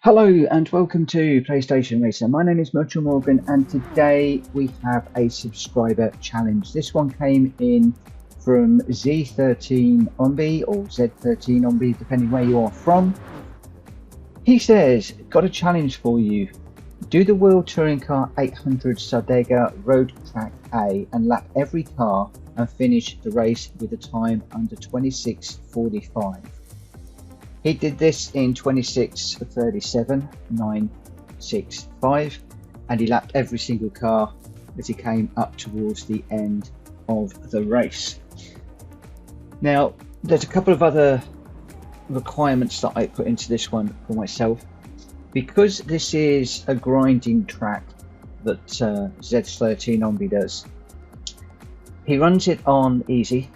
Hello and welcome to PlayStation Racer. My name is Mitchell Morgan and today we have a subscriber challenge. This one came in from Z13OnB or Z13OnB, depending where you are from. He says, got a challenge for you. Do the World Touring Car 800 Sardegna Road Track A and lap every car and finish the race with a time under 26:45. He did this in 26:37.965 and he lapped every single car as he came up towards the end of the race. Now, there's a couple of other requirements that I put into this one for myself. Because this is a grinding track that Z13OnB does, he runs it on easy.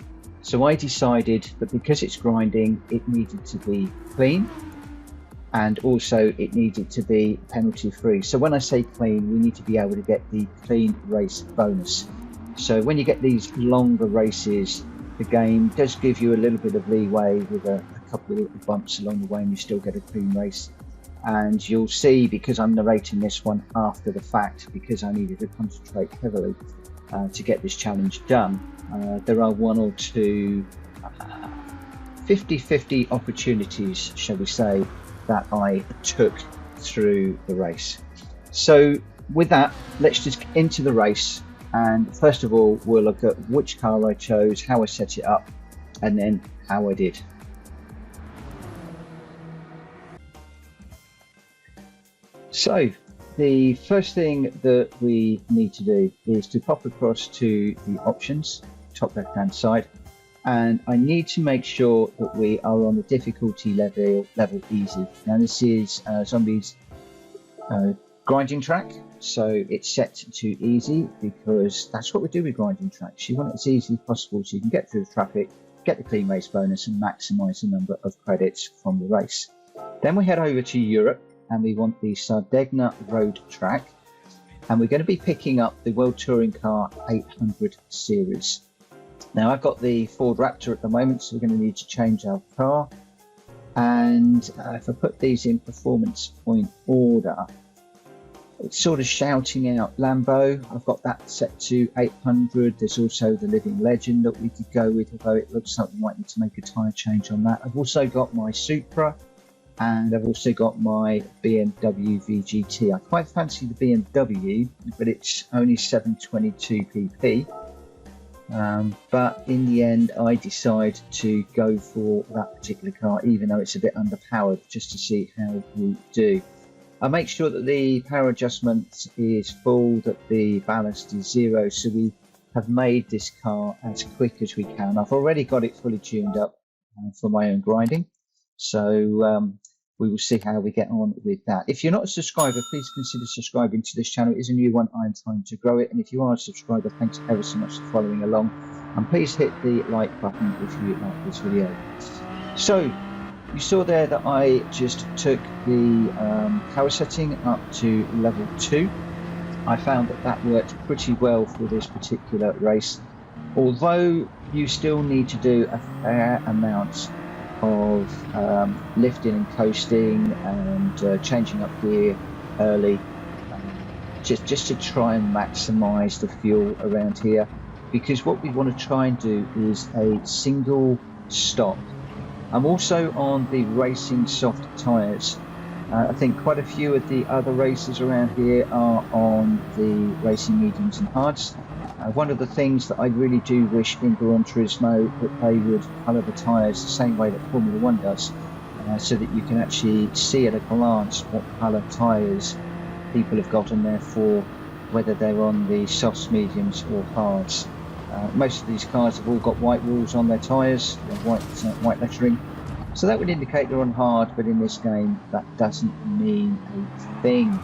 So I decided that because it's grinding, it needed to be clean and also it needed to be penalty free. So when I say clean, we need to be able to get the Clean Race Bonus. So when you get these longer races, the game does give you a little bit of leeway with a couple of little bumps along the way and you still get a clean race. And you'll see, because I'm narrating this one after the fact, because I needed to concentrate heavily to get this challenge done, there are one or two 50-50 opportunities, shall we say, that I took through the race. So with that, let's just get into the race, and first of all we'll look at which car I chose, how I set it up, and then how I did. So the first thing that we need to do is to pop across to the options, top left hand side, and I need to make sure that we are on the difficulty level easy. Now this is Zombie's grinding track, so it's set to easy because that's what we do with grinding tracks. You want it as easy as possible so you can get through the traffic, get the Clean Race Bonus and maximise the number of credits from the race. Then we head over to Europe and we want the Sardegna Road Track, and we're going to be picking up the World Touring Car 800 series. Now I've got the Ford Raptor at the moment, so we're going to need to change our car, and if I put these in performance point order, it's sort of shouting out Lambo. I've got that set to 800. There's also the Living Legend that we could go with, although it looks like we might need to make a tyre change on that. I've also got my Supra, and I've also got my BMW VGT. I quite fancy the BMW, but it's only 722 pp. But in the end, I decide to go for that particular car, even though it's a bit underpowered, just to see how we do. I make sure that the power adjustment is full, that the ballast is zero, so we have made this car as quick as we can. I've already got it fully tuned up for my own grinding, so we will see how we get on with that. If you're not a subscriber, please consider subscribing to this channel. It is a new one. I'm trying to grow it. And if you are a subscriber, thanks ever so much for following along. And please hit the like button if you like this video. So you saw there that I just took the power setting up to level 2. I found that that worked pretty well for this particular race, although you still need to do a fair amount of lifting and coasting and changing up gear early, just to try and maximize the fuel around here, because what we want to try and do is a single stop. I'm also on the racing soft tires. I think quite a few of the other racers around here are on the racing mediums and hards. One of the things that I really do wish in Gran Turismo that they would colour the tyres the same way that Formula 1 does, so that you can actually see at a glance what colour tyres people have got on there for, whether they're on the softs, mediums or hards. Most of these cars have all got white rules on their tyres, white lettering, so that would indicate they're on hard, but in this game that doesn't mean a thing.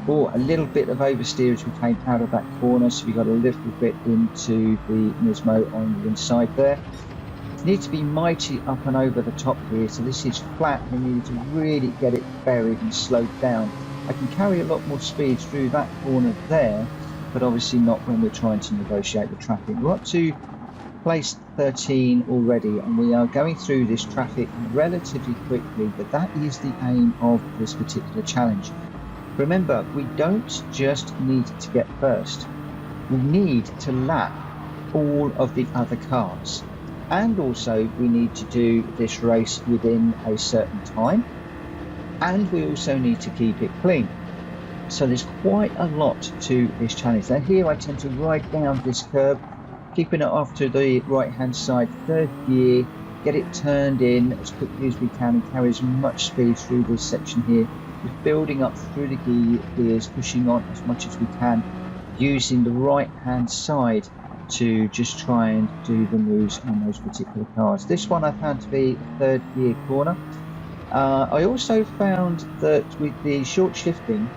Oh, a little bit of oversteer as we came out of that corner, so we got a little bit into the Nismo on the inside there. You need to be mighty up and over the top here, so this is flat and you need to really get it buried and slowed down. I can carry a lot more speed through that corner there, but obviously not when we're trying to negotiate the traffic. We're up to placed 13 already, and we are going through this traffic relatively quickly, but that is the aim of this particular challenge. Remember, we don't just need to get first, we need to lap all of the other cars, and also we need to do this race within a certain time, and we also need to keep it clean. So there's quite a lot to this challenge. Now here I tend to ride down this curb, keeping it off to the right hand side, third gear, get it turned in as quickly as we can and carry as much speed through this section here, just building up through the gears, pushing on as much as we can, using the right hand side to just try and do the moves on those particular cars. This one I found to be a third gear corner. I also found that with the short shifting,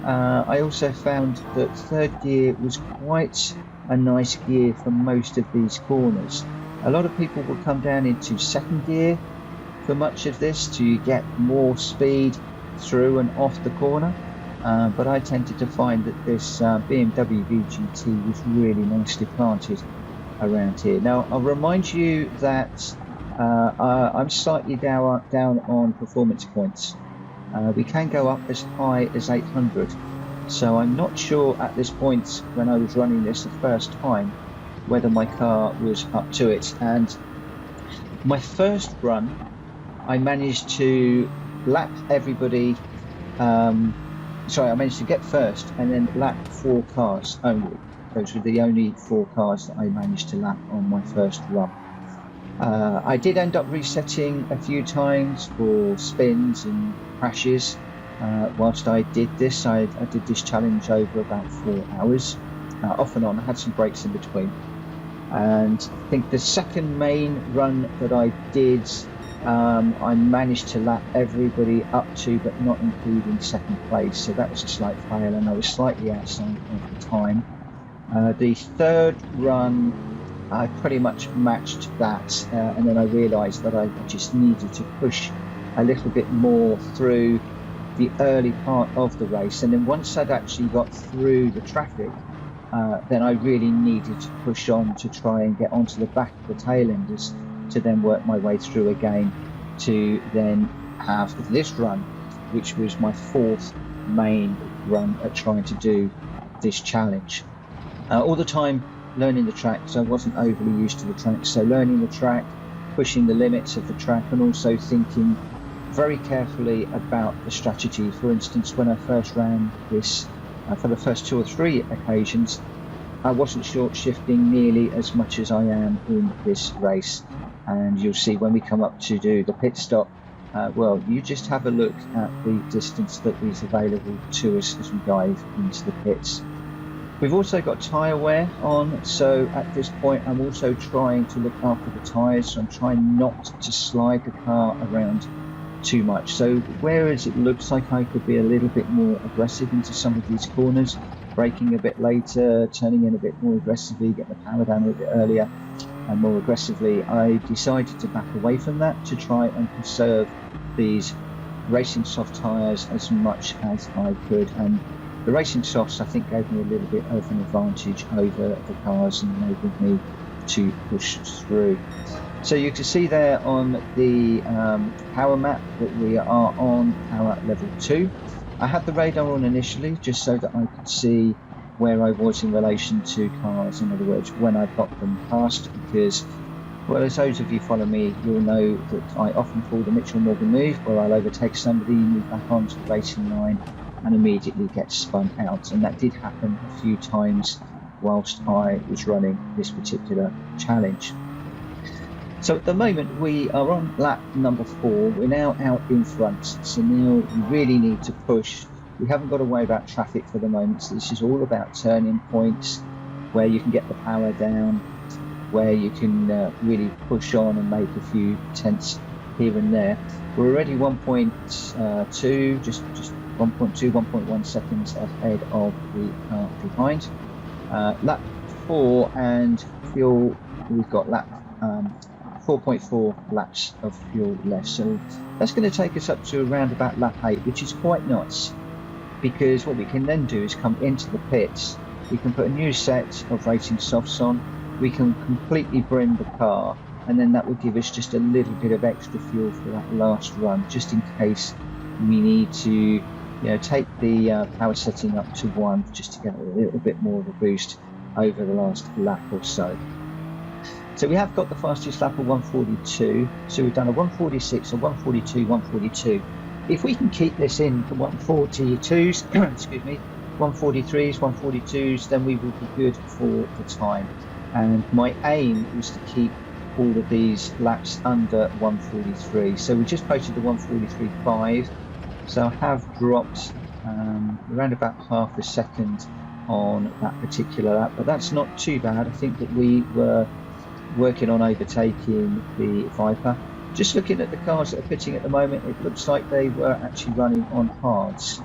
I also found that third gear was quite a nice gear for most of these corners. A lot of people will come down into second gear for much of this to get more speed through and off the corner, but I tended to find that this BMW VGT was really nicely planted around here. Now I'll remind you that I'm slightly down on performance points. We can go up as high as 800, so I'm not sure at this point when I was running this the first time whether my car was up to it. And my first run I managed to lap everybody, sorry, I managed to get first and then lap 4 cars only. Those were the only 4 cars that I managed to lap on my first run. I did end up resetting a few times for spins and crashes. Whilst I did this, I did this challenge over about 4 hours, off and on. I had some breaks in between. And I think the second main run that I did, I managed to lap everybody up to, but not including second place. So that was a slight fail, and I was slightly outside of the time. The third run, I pretty much matched that, and then I realised that I just needed to push a little bit more through the early part of the race, and then once I'd actually got through the traffic, then I really needed to push on to try and get onto the back of the tail enders to then work my way through again to then have this run, which was my 4th main run at trying to do this challenge. All the time learning the track, because I wasn't overly used to the track, so learning the track, pushing the limits of the track, and also thinking very carefully about the strategy. For instance, when I first ran this for the first 2 or 3 occasions, I wasn't short shifting nearly as much as I am in this race, and you'll see when we come up to do the pit stop, well, you just have a look at the distance that is available to us as we dive into the pits. We've also got tyre wear on, so at this point I'm also trying to look after the tyres, so I'm trying not to slide the car around too much. So whereas it looks like I could be a little bit more aggressive into some of these corners, braking a bit later, turning in a bit more aggressively, getting the power down a little bit earlier and more aggressively, I decided to back away from that to try and conserve these racing soft tyres as much as I could. And the racing softs, I think, gave me a little bit of an advantage over the cars and enabled me to push through. So you can see there on the power map that we are on power level 2. I had the radar on initially just so that I could see where I was in relation to cars, in other words, when I got them past, because, well, as those of you follow me, you'll know that I often pull the Mitchell Morgan move, where I'll overtake somebody, move back onto the racing line, and immediately get spun out. And that did happen a few times whilst I was running this particular challenge. So at the moment we are on lap number 4. We're now out in front, so now we really need to push. We haven't got to worry about traffic for the moment, so this is all about turning points where you can get the power down, where you can really push on and make a few tenths here and there. We're already 1.2, just 1.2, 1.1 seconds ahead of the car behind. Lap 4 and fuel, we've got lap 4.4 laps of fuel left, so that's going to take us up to around about lap 8, which is quite nice, because what we can then do is come into the pits. We can put a new set of racing softs on, we can completely brim the car, and then that will give us just a little bit of extra fuel for that last run, just in case we need to take the power setting up to 1 just to get a little bit more of a boost over the last lap or so. So we have got the fastest lap of 142. So we've done a 146, a 142, 142. If we can keep this in the 142s, excuse me, 143s, 142s, then we will be good for the time. And my aim is to keep all of these laps under 143. So we just posted the 143.5. So I have dropped around about half a second on that particular lap, but that's not too bad. I think that we were working on overtaking the Viper. Just looking at the cars that are pitting at the moment, it looks like they were actually running on hards.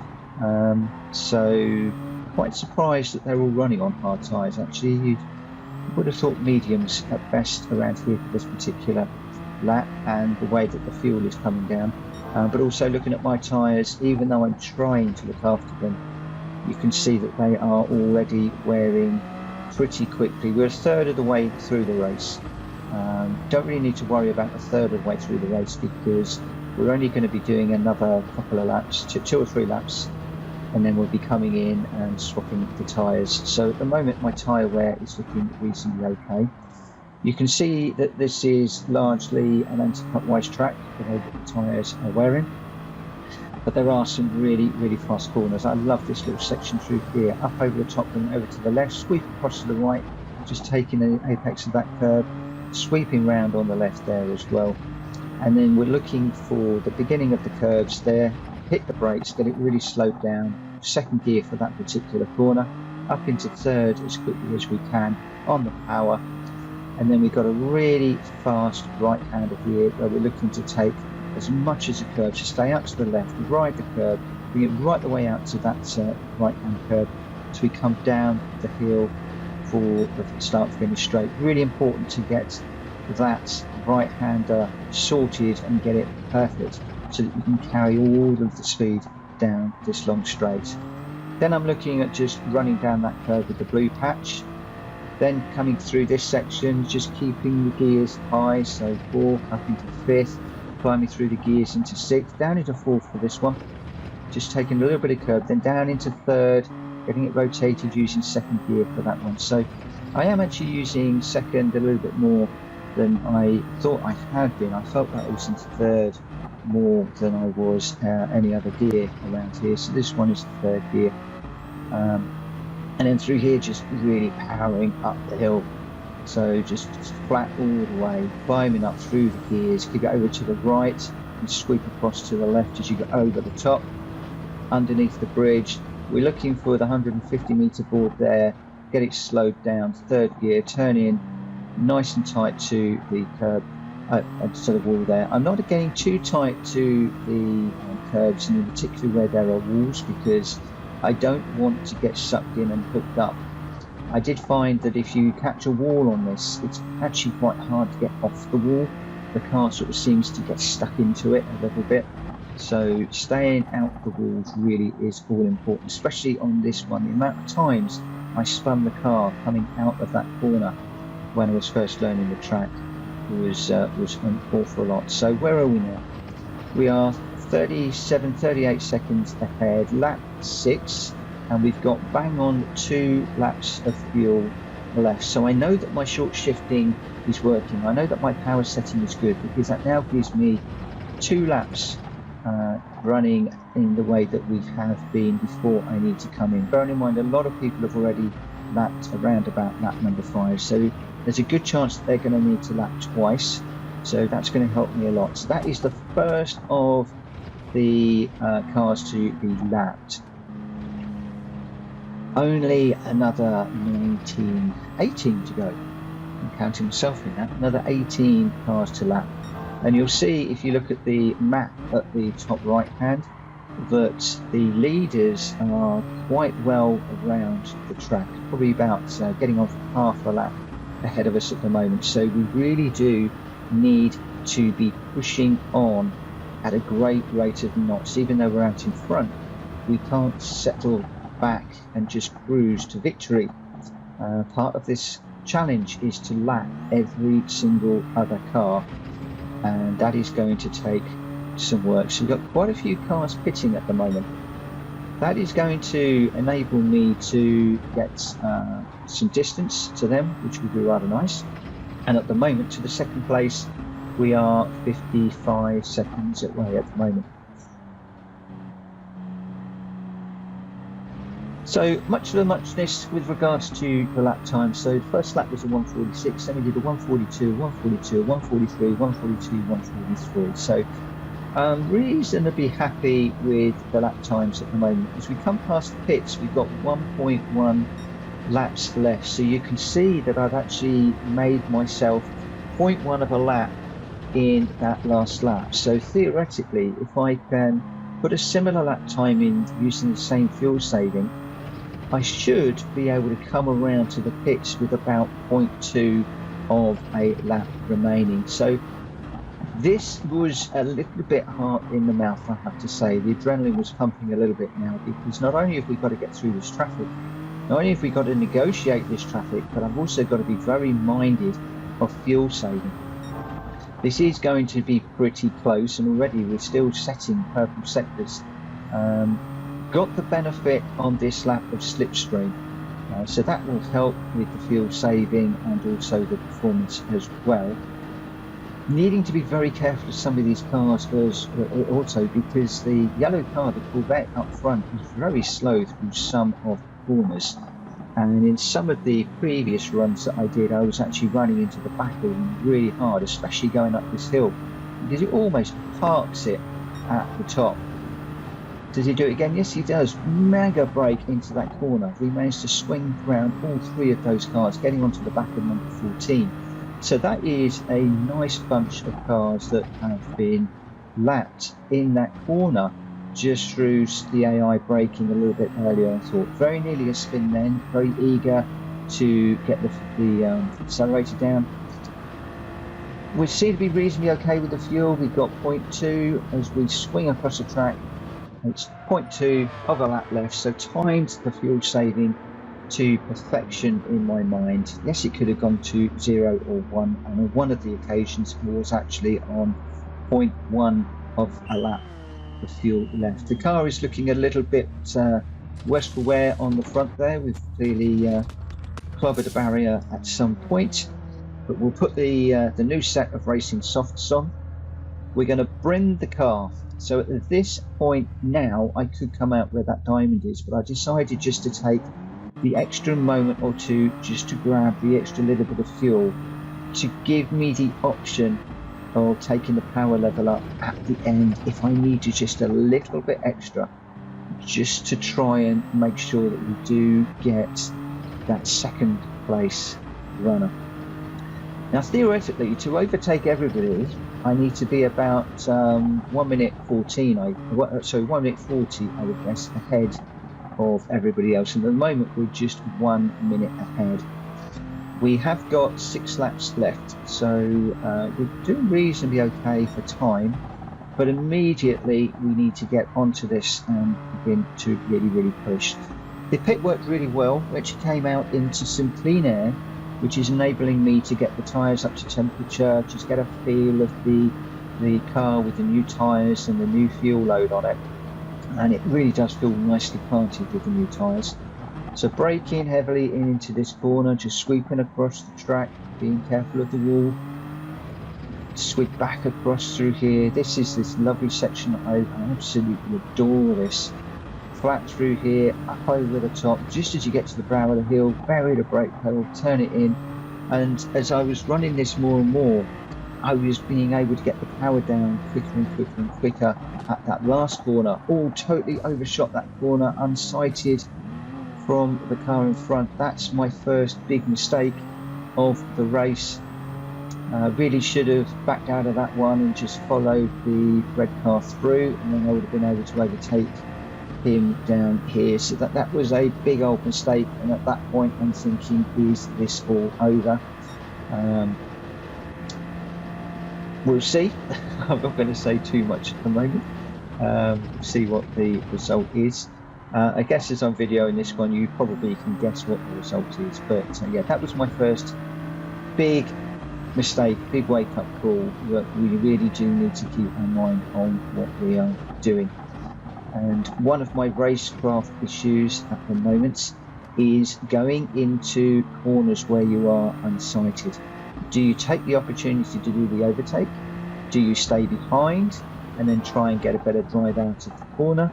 So quite surprised that they're all running on hard tyres. Actually, you would have thought mediums at best around here for this particular lap, and the way that the fuel is coming down. But also looking at my tyres, even though I'm trying to look after them, you can see that they are already wearing pretty quickly. We're a third of the way through the race. Don't really need to worry about a third of the way through the race, because we're only going to be doing another couple of laps, 2 or 3 laps, and then we'll be coming in and swapping the tyres. So at the moment my tyre wear is looking reasonably okay. You can see that this is largely an anti-clockwise track, the way that the tyres are wearing. But there are some really fast corners. I love this little section through here, up over the top and over to the left, sweep across to the right, just taking the apex of that curve, sweeping round on the left there as well. And then we're looking for the beginning of the curves there, hit the brakes, get it really slowed down, 2nd gear for that particular corner, up into 3rd as quickly as we can on the power. And then we've got a really fast right-hander here where we're looking to take as much as a curve, so stay out to the left, ride the curve, bring it right the way out to that right-hand curve as we come down the hill for the start-finish straight. Really important to get that right-hander sorted and get it perfect so that you can carry all of the speed down this long straight. Then I'm looking at just running down that curve with the blue patch. Then coming through this section, just keeping the gears high, so 4th up into 5th, climbing through the gears into 6th, down into 4th for this one, just taking a little bit of curve, then down into 3rd, getting it rotated using 2nd gear for that one. So I am actually using 2nd a little bit more than I thought I had been. I felt that I was in 3rd more than I was any other gear around here. So this one is the 3rd gear. And then through here, just really powering up the hill. So just flat all the way, climbing up through the gears, you go over to the right and sweep across to the left as you go over the top, underneath the bridge. We're looking for the 150 meter board there, get it slowed down, 3rd gear, turn in nice and tight to the curb, to the wall there. I'm not getting too tight to the curbs, and in particular where there are walls, because I don't want to get sucked in and hooked up. I did find that if you catch a wall on this, it's actually quite hard to get off the wall. The car sort of seems to get stuck into it a little bit. So staying out the walls really is all important, especially on this one. The amount of times I spun the car coming out of that corner when I was first learning the track was an awful lot. So where are we now? We are 38 seconds ahead, lap 6, and we've got bang on 2 laps of fuel left. So I know that my short shifting is working. I know that my power setting is good, because that now gives me 2 laps running in the way that we have been before I need to come in. Bearing in mind, a lot of people have already lapped around about lap number 5, so there's a good chance that they're going to need to lap twice. So that's going to help me a lot. So that is the first of the cars to be lapped. Only another 18 to go. I'm counting myself in that. Another 18 cars to lap. And you'll see, if you look at the map at the top right hand, that the leaders are quite well around the track, probably about getting on half a lap ahead of us at the moment. So we really do need to be pushing on at a great rate of knots. Even though we're out in front, we can't settle back and just cruise to victory. Part of this challenge is to lap every single other car, and that is going to take some work. So we've got quite a few cars pitting at the moment. That is going to enable me to get some distance to them, which will be rather nice. And at the moment, to the second place, we are 55 seconds away at the moment. So much of the muchness with regards to the lap time. So the first lap was a 146, then we did a 142, 142, 143, 142, 143. So reasonably happy with the lap times at the moment. As we come past the pits, we've got 1.1 laps left. So you can see that I've actually made myself 0.1 of a lap in that last lap. So theoretically, if I can put a similar lap time in using the same fuel saving, I should be able to come around to the pits with about 0.2 of a lap remaining. So this was a little bit hard in the mouth, I have to say. The adrenaline was pumping a little bit now, because not only have we got to get through this traffic, not only have we got to negotiate this traffic, but I've also got to be very minded of fuel saving. This is going to be pretty close, and already we're still setting purple sectors. Got the benefit on this lap of slipstream, so that will help with the fuel saving and also the performance as well. Needing to be very careful of some of these cars also, because the yellow car, the Corvette up front, is very slow through some of the corners. And in some of the previous runs that I did, I was actually running into the back of them really hard, especially going up this hill, because it almost parks it at the top. Does he do it again? Yes, he does. Mega brake into that corner. We managed to swing around all three of those cars, getting onto the back of number 14. So that is a nice bunch of cars that have been lapped in that corner just through the AI braking a little bit earlier. I thought very nearly a spin then, very eager to get the accelerator down. We seem to be reasonably okay with the fuel. We've got 0.2 as we swing across the track. It's 0.2 of a lap left, so timed the fuel saving to perfection in my mind. Yes, it could have gone to 0 or 1, and on one of the occasions it was actually on 0.1 of a lap of fuel left. The car is looking a little bit worse for wear on the front there. We've clearly clobbered a barrier at some point, but we'll put the new set of racing softs on. We're going to bring the car. So at this point now, I could come out where that diamond is, but I decided just to take the extra moment or two just to grab the extra little bit of fuel to give me the option of taking the power level up at the end if I needed just a little bit extra, just to try and make sure that we do get that second place runner. Now theoretically, to overtake everybody, I need to be about 1 minute 14, 1 minute 40, I would guess, ahead of everybody else. And at the moment, we're just 1 minute ahead. We have got 6 laps left, so we're doing reasonably okay for time. But immediately, we need to get onto this and begin to really push. The pit worked really well, which came out into some clean air, which is enabling me to get the tyres up to temperature, just get a feel of the car with the new tyres and the new fuel load on it. And it really does feel nicely planted with the new tyres. So braking heavily into this corner, just sweeping across the track, being careful of the wall. Sweep back across through here. This is this lovely section. I absolutely adore this. Flat through here, up over the top, just as you get to the brow of the hill, bury the brake pedal, turn it in. And as I was running this more and more, I was being able to get the power down quicker and quicker and quicker at that last corner. All totally overshot that corner, unsighted from the car in front. That's my first big mistake of the race. Really should have backed out of that one and just followed the red car through, and then I would have been able to overtake him down here. So that was a big old mistake, and at that point I'm thinking, is this all over? We'll see. I'm not going to say too much at the moment. We'll see what the result is. I guess as I'm videoing this one, you probably can guess what the result is. But yeah, that was my first big mistake, big wake-up call that we really do need to keep our mind on what we are doing. And one of my racecraft issues at the moment is going into corners where you are unsighted. Do you take the opportunity to do the overtake? Do you stay behind and then try and get a better drive out of the corner?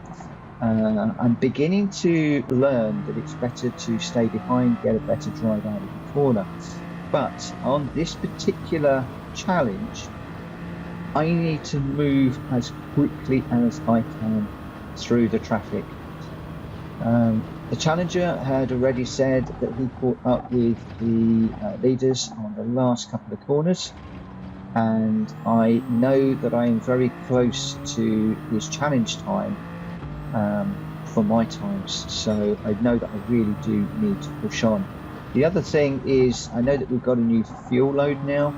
I'm beginning to learn that it's better to stay behind, get a better drive out of the corner. But on this particular challenge, I need to move as quickly as I can through the traffic. The challenger had already said that he caught up with the leaders on the last couple of corners, and I know that I am very close to his challenge time for my times, so I know that I really do need to push on. The other thing is, I know that we've got a new fuel load now,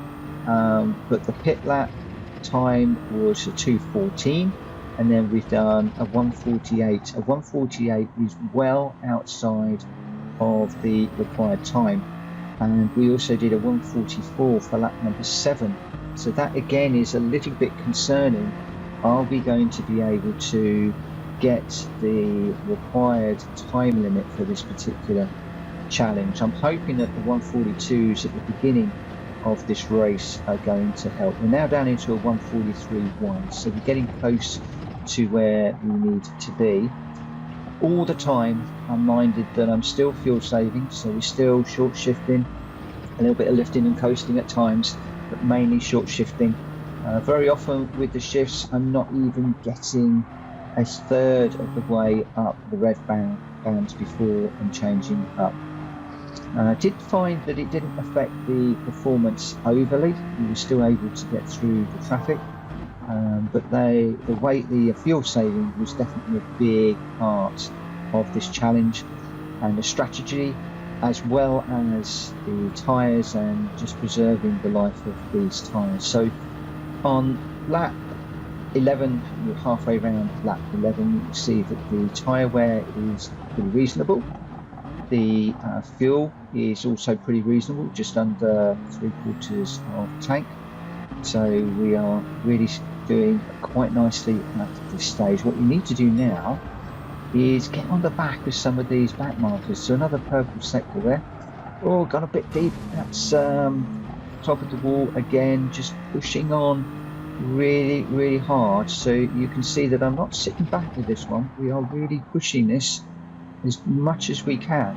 but the pit lap time was a 2:14, and then we've done a 1:48. A 1:48 is well outside of the required time, and we also did a 1:44 for lap number 7. So that again is a little bit concerning. Are we going to be able to get the required time limit for this particular challenge? I'm hoping that the 1:42s at the beginning of this race are going to help. We're now down into a 1:43.1, so we're getting close to where we need to be. All the time I'm minded that I'm still fuel saving, so we're still short shifting, a little bit of lifting and coasting at times, but mainly short shifting. Very often with the shifts I'm not even getting a third of the way up the red bands before I'm changing up. I did find that it didn't affect the performance overly. We were still able to get through the traffic, but the fuel saving was definitely a big part of this challenge, and the strategy, as well as the tyres and just preserving the life of these tyres. So on lap 11, we're halfway around lap 11, you can see that the tyre wear is pretty reasonable. The fuel is also pretty reasonable, just under 3/4 of tank. So we are really doing quite nicely at this stage. What we need to do now is get on the back of some of these back markers. So another purple sector there. Oh, gone a bit deep. That's top of the wall again, just pushing on really, really hard. So you can see that I'm not sitting back with this one. We are really pushing this as much as we can.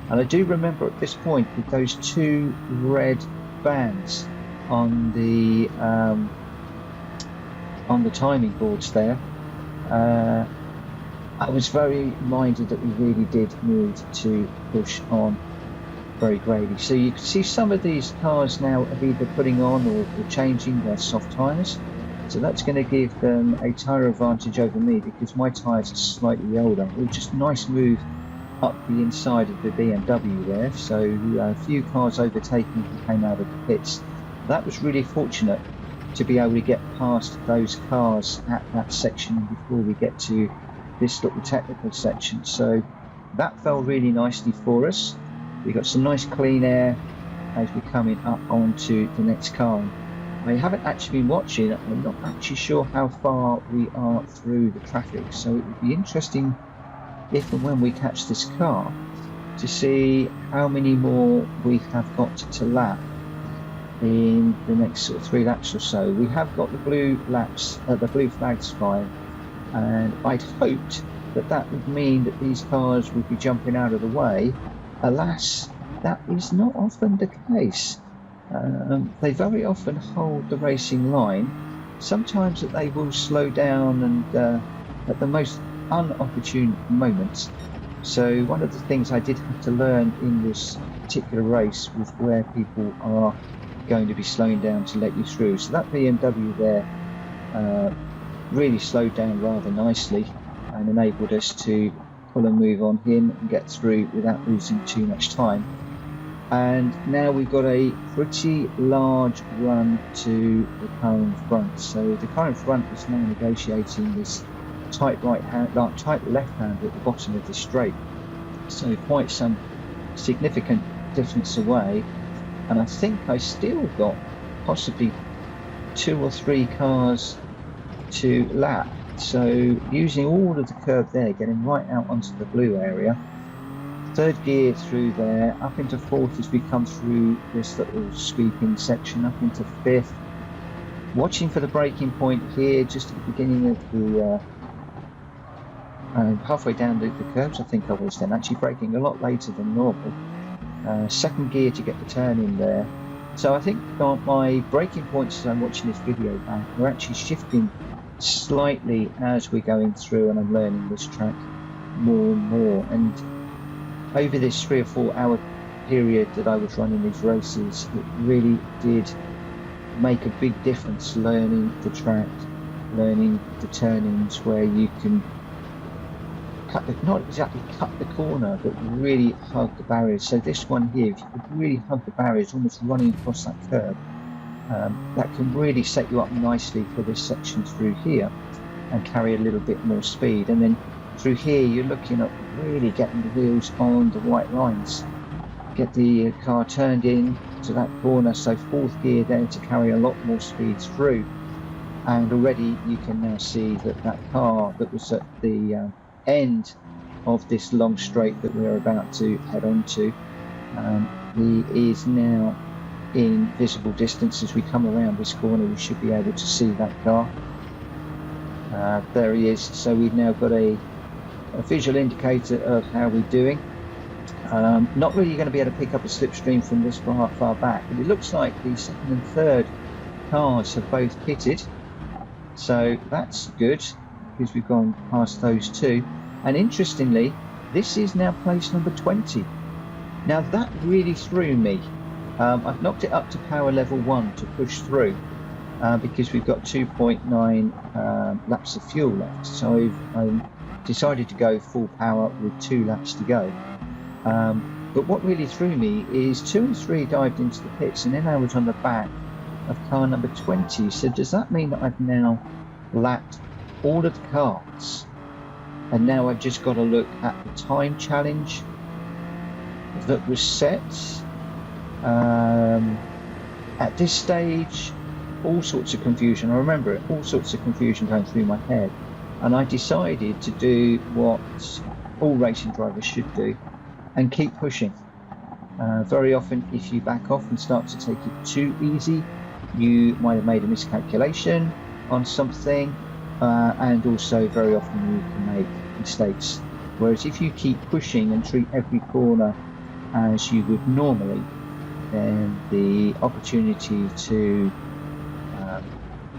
And I do remember at this point with those 2 red bands on the timing boards there, I was very minded that we really did need to push on very greatly. So you can see some of these cars now are either putting on or changing their soft tyres. So that's going to give them a tyre advantage over me because my tyres are slightly older. It was just a nice move up the inside of the BMW there. So a few cars overtaking who came out of the pits. That was really fortunate to be able to get past those cars at that section before we get to this little technical section. So that fell really nicely for us. We got some nice clean air as we're coming up onto the next car. I haven't actually been watching. I'm not actually sure how far we are through the traffic, so it would be interesting if and when we catch this car to see how many more we have got to lap in the next sort of 3 laps or so. We have got the blue flags flying, and I'd hoped that that would mean that these cars would be jumping out of the way. Alas, that is not often the case. They very often hold the racing line. Sometimes that they will slow down and at the most unopportune moments. So one of the things I did have to learn in this particular race was where people are going to be slowing down to let you through. So that BMW there really slowed down rather nicely and enabled us to pull and move on him and get through without losing too much time. And now we've got a pretty large run to the car in front. So the car in front is now negotiating this tight right hand, like tight left hand at the bottom of this straight. So quite some significant distance away, and I think I still got possibly 2 or 3 cars to lap. So using all of the curve there, getting right out onto the blue area, third gear through there, up into fourth as we come through this little sweeping section, up into fifth, watching for the braking point here just at the beginning of the halfway down the curves. I think I was then actually braking a lot later than normal. Second gear to get the turn in there. So I think my braking points as I'm watching this video back are actually shifting slightly as we're going through and I'm learning this track more and more. And over this 3 or 4 hour period that I was running these races, it really did make a big difference learning the track, learning the turnings where you can not exactly cut the corner, but really hug the barriers. So this one here, if you could really hug the barriers, almost running across that curb, that can really set you up nicely for this section through here and carry a little bit more speed. And then through here, you're looking at really getting the wheels on the right lines, get the car turned in to that corner. So fourth gear there to carry a lot more speed through. And already you can now see that that car that was at the end of this long straight that we're about to head on to, he is now in visible distance. As we come around this corner, we should be able to see that car. There he is. So we've now got a visual indicator of how we're doing. Not really going to be able to pick up a slipstream from this far back, but it looks like the second and third cars have both pitted, so that's good because we've gone past those two. And interestingly, this is now place number 20. Now that really threw me. I've knocked it up to power level 1 to push through because we've got 2.9 laps of fuel left. So I decided to go full power with 2 laps to go. But what really threw me is 2 and 3 dived into the pits, and then I was on the back of car number 20. So does that mean that I've now lapped all of the cars? And now I've just got to look at the time challenge that was set. At this stage, all sorts of confusion. I remember it, all sorts of confusion going through my head. And I decided to do what all racing drivers should do and keep pushing. Very often, if you back off and start to take it too easy, you might have made a miscalculation on something. And also very often you can make mistakes. Whereas if you keep pushing and treat every corner as you would normally, then the opportunity to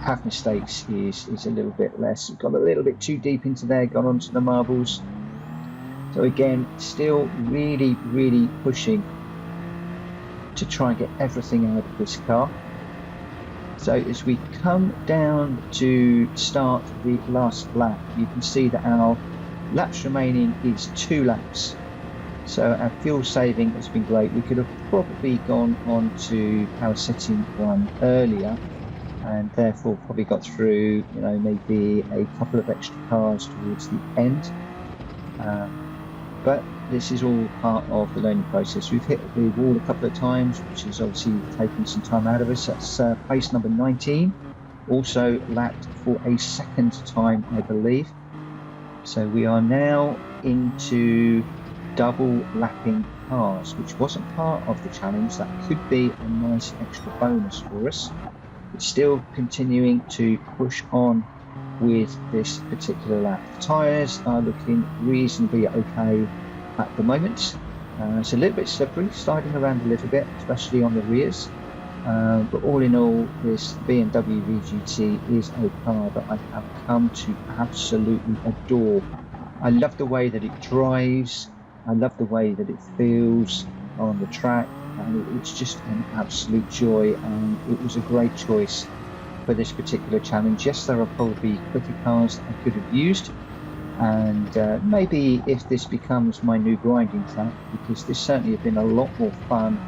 have mistakes is a little bit less. We've got a little bit too deep into there, got onto the marbles. So again, still really pushing to try and get everything out of this car. So as we come down to start the last lap, you can see that our laps remaining is 2 laps. So our fuel saving has been great. We could have probably gone on to power setting 1 earlier and therefore probably got through, you know, maybe a couple of extra cars towards the end. But this is all part of the learning process. We've hit the wall a couple of times, which has obviously taken some time out of us. That's place number 19, also lapped for a second time, I believe. So we are now into double lapping cars, which wasn't part of the challenge. That could be a nice extra bonus for us. But still continuing to push on with this particular lap. The tyres are looking reasonably okay at the moment. It's a little bit slippery, sliding around a little bit, especially on the rears. But all in all, this BMW VGT is a car that I have come to absolutely adore. I love the way that it drives. I love the way that it feels on the track. And it's just an absolute joy, and it was a great choice for this particular challenge. Yes, there are probably quicker cars that I could have used, and maybe if this becomes my new grinding track, because this certainly has been a lot more fun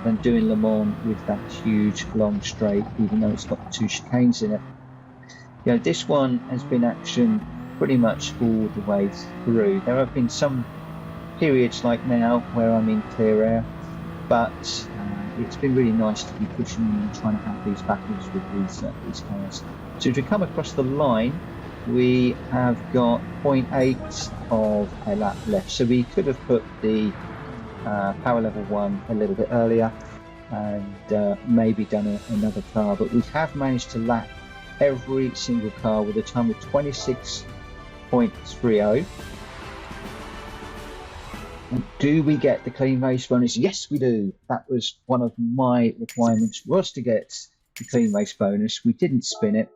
than doing Le Mans with that huge long straight, even though it's got 2 chicanes in it. You know, this one has been action pretty much all the way through. There have been some periods like now where I'm in clear air, but it's been really nice to be pushing and trying to have these battles with these cars. So if we come across the line, we have got 0.8 of a lap left. So we could have put the power level 1 a little bit earlier and maybe done another car, but we have managed to lap every single car with a time of 26.30. And do we get the Clean Race Bonus? Yes, we do. That was one of my requirements, was to get the Clean Race Bonus. We didn't spin it,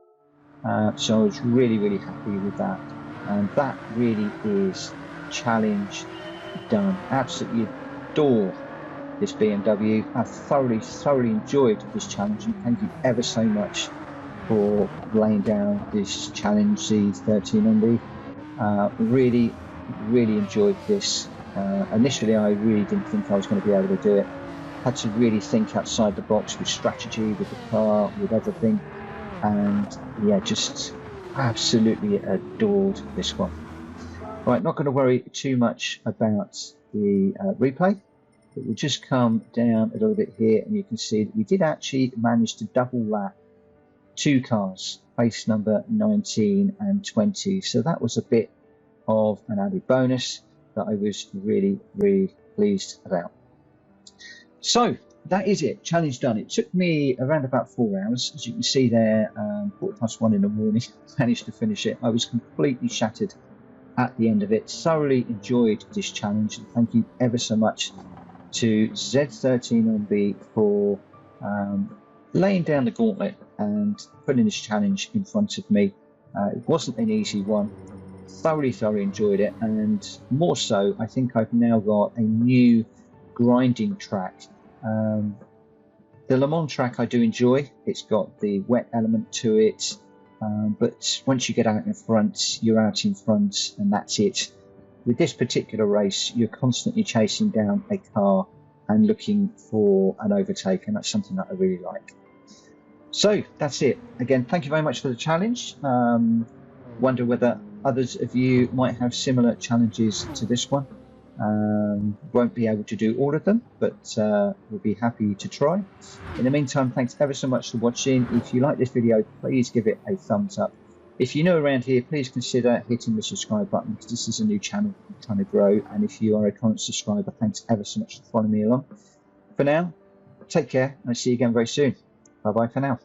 so I was really happy with that. And that really is challenge done. Absolutely adore this BMW. I thoroughly enjoyed this challenge, and thank you ever so much for laying down this challenge, the 13 MB. Really enjoyed this. Initially, I really didn't think I was going to be able to do it. Had to really think outside the box with strategy, with the car, with everything, and yeah, just absolutely adored this one. Right, not going to worry too much about the replay, but we'll just come down a little bit here, and you can see that we did actually manage to double lap 2 cars, race number 19 and 20. So that was a bit of an added bonus that I was really pleased about. So that is it, challenge done. It took me around about 4 hours, as you can see there, 1:15 in the morning, managed to finish it. I was completely shattered at the end of it. Thoroughly enjoyed this challenge, and thank you ever so much to Z13MB for laying down the gauntlet and putting this challenge in front of me. It wasn't an easy one. Thoroughly enjoyed it, and more so, I think I've now got a new grinding track. The Le Mans track I do enjoy. It's got the wet element to it, but once you get out in front, you're out in front, and that's it. With this particular race, you're constantly chasing down a car and looking for an overtake, and that's something that I really like. So that's it. Again, thank you very much for the challenge. Wonder whether others of you might have similar challenges to this one. Won't be able to do all of them, but we'll be happy to try. In the meantime, thanks ever so much for watching. If you like this video, please give it a thumbs up. If you're new around here, please consider hitting the subscribe button, because this is a new channel I'm trying to grow. And if you are a current subscriber, thanks ever so much for following me along. For now, take care, and I'll see you again very soon. Bye bye for now.